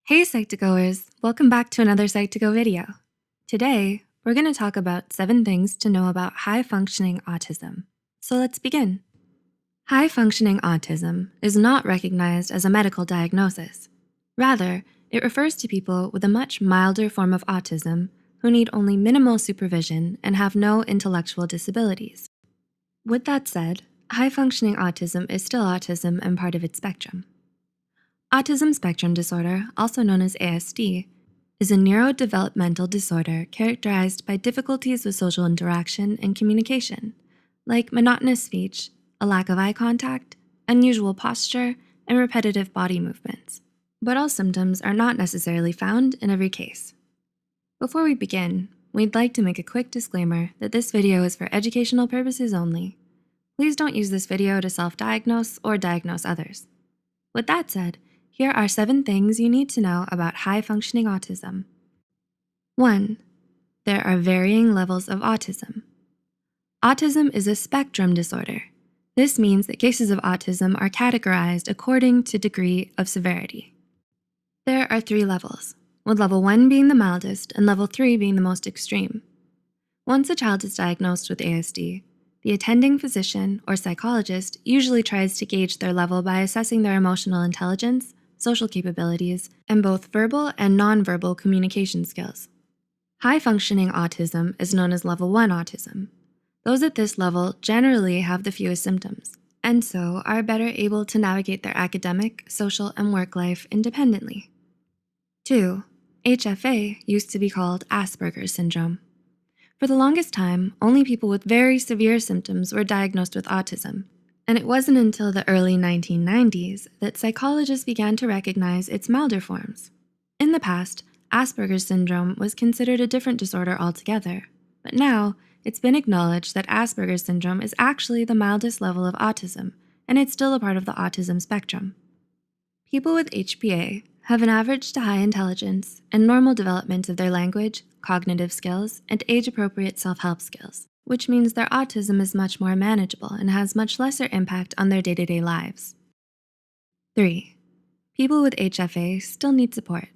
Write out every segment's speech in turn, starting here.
Hey Psych2Goers, welcome back to another Psych2Go video. Today, we're gonna talk about 7 things to know about high-functioning autism. So let's begin. High-functioning autism is not recognized as a medical diagnosis. Rather, it refers to people with a much milder form of autism who need only minimal supervision and have no intellectual disabilities. With that said, high-functioning autism is still autism and part of its spectrum. Autism spectrum disorder, also known as ASD, is a neurodevelopmental disorder characterized by difficulties with social interaction and communication, like monotonous speech, a lack of eye contact, unusual posture, and repetitive body movements. But all symptoms are not necessarily found in every case. Before we begin, we'd like to make a quick disclaimer that this video is for educational purposes only. Please don't use this video to self-diagnose or diagnose others. With that said, here are 7 things you need to know about high-functioning autism. 1. There are varying levels of autism. Autism is a spectrum disorder. This means that cases of autism are categorized according to degree of severity. There are 3 levels, with level 1 being the mildest and level 3 being the most extreme. Once a child is diagnosed with ASD, the attending physician or psychologist usually tries to gauge their level by assessing their emotional intelligence, social capabilities, and both verbal and nonverbal communication skills. High-functioning autism is known as level 1 autism. Those at this level generally have the fewest symptoms, and so are better able to navigate their academic, social, and work life independently. 2. HFA used to be called Asperger's syndrome. For the longest time, only people with very severe symptoms were diagnosed with autism, and it wasn't until the early 1990s that psychologists began to recognize its milder forms. In the past, Asperger's syndrome was considered a different disorder altogether, but now it's been acknowledged that Asperger's syndrome is actually the mildest level of autism, and it's still a part of the autism spectrum. People with HPA have an average to high intelligence and normal development of their language, cognitive skills, and age-appropriate self-help skills, which means their autism is much more manageable and has much lesser impact on their day-to-day lives. 3. People with HFA still need support.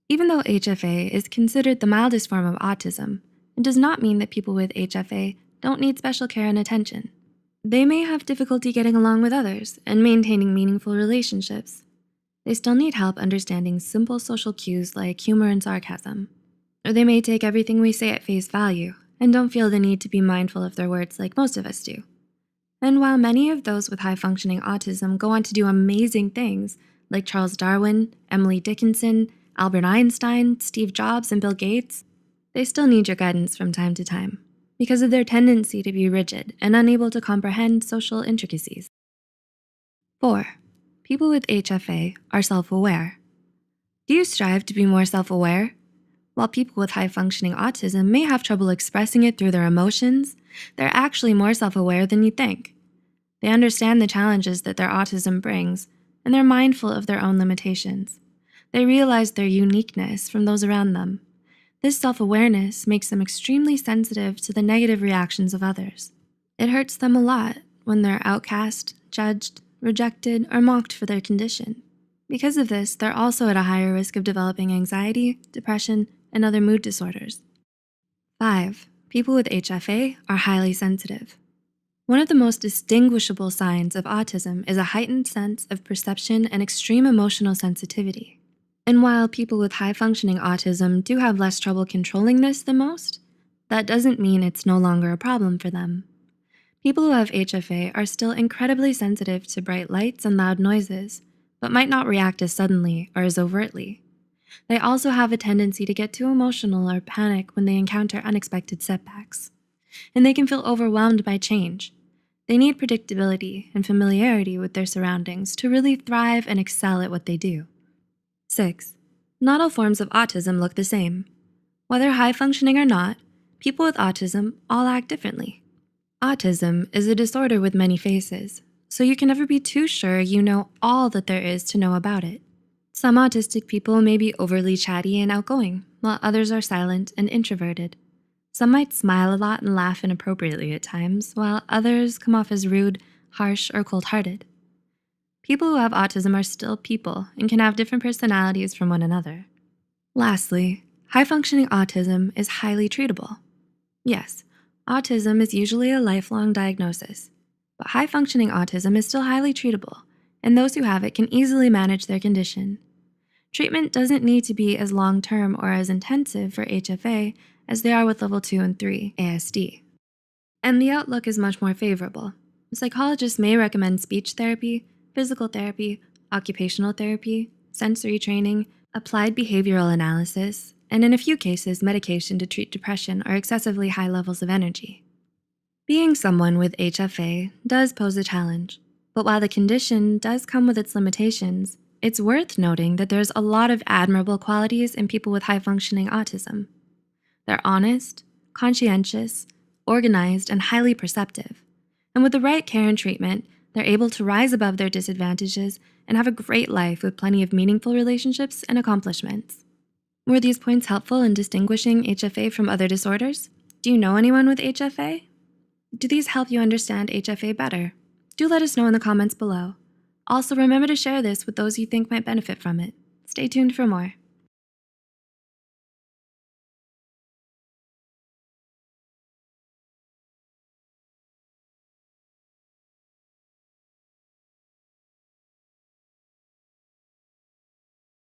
Even though HFA is considered the mildest form of autism, it does not mean that people with HFA don't need special care and attention. They may have difficulty getting along with others and maintaining meaningful relationships. They still need help understanding simple social cues like humor and sarcasm. Or they may take everything we say at face value and don't feel the need to be mindful of their words like most of us do. And while many of those with high-functioning autism go on to do amazing things, like Charles Darwin, Emily Dickinson, Albert Einstein, Steve Jobs, and Bill Gates, they still need your guidance from time to time because of their tendency to be rigid and unable to comprehend social intricacies. 4. People with HFA are self-aware. Do you strive to be more self-aware? While people with high-functioning autism may have trouble expressing it through their emotions, they're actually more self-aware than you think. They understand the challenges that their autism brings, and they're mindful of their own limitations. They realize their uniqueness from those around them. This self-awareness makes them extremely sensitive to the negative reactions of others. It hurts them a lot when they're outcast, judged, rejected, or mocked for their condition. Because of this, they're also at a higher risk of developing anxiety, depression, and other mood disorders. 5. People with HFA are highly sensitive. One of the most distinguishable signs of autism is a heightened sense of perception and extreme emotional sensitivity. And while people with high-functioning autism do have less trouble controlling this than most, that doesn't mean it's no longer a problem for them. People who have HFA are still incredibly sensitive to bright lights and loud noises, but might not react as suddenly or as overtly. They also have a tendency to get too emotional or panic when they encounter unexpected setbacks. And they can feel overwhelmed by change. They need predictability and familiarity with their surroundings to really thrive and excel at what they do. 6. Not all forms of autism look the same. Whether high-functioning or not, people with autism all act differently. Autism is a disorder with many faces, so you can never be too sure you know all that there is to know about it. Some autistic people may be overly chatty and outgoing, while others are silent and introverted. Some might smile a lot and laugh inappropriately at times, while others come off as rude, harsh, or cold-hearted. People who have autism are still people and can have different personalities from one another. Lastly, high-functioning autism is highly treatable. Yes, autism is usually a lifelong diagnosis, but high-functioning autism is still highly treatable, and those who have it can easily manage their condition. Treatment doesn't need to be as long-term or as intensive for HFA as they are with level 2 and 3 ASD. And the outlook is much more favorable. Psychologists may recommend speech therapy, physical therapy, occupational therapy, sensory training, applied behavioral analysis, and in a few cases, medication to treat depression or excessively high levels of energy. Being someone with HFA does pose a challenge, but while the condition does come with its limitations, it's worth noting that there's a lot of admirable qualities in people with high-functioning autism. They're honest, conscientious, organized, and highly perceptive. And with the right care and treatment, they're able to rise above their disadvantages and have a great life with plenty of meaningful relationships and accomplishments. Were these points helpful in distinguishing HFA from other disorders? Do you know anyone with HFA? Do these help you understand HFA better? Do let us know in the comments below. Also, remember to share this with those you think might benefit from it. Stay tuned for more.